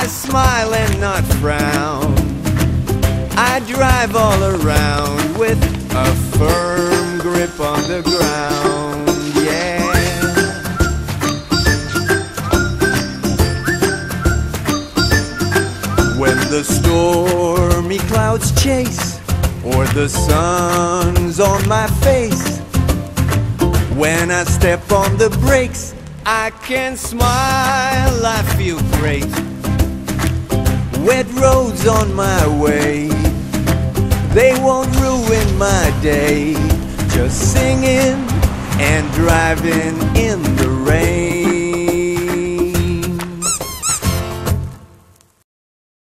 I smile and not frown. I drive all around with a firm grip on the ground, yeah. When the stormy clouds chase, or the sun's on my face, when I step on the brakes, I can smile, I feel great. Wet roads on my way, they won't ruin my day. Just singing and driving in the rain.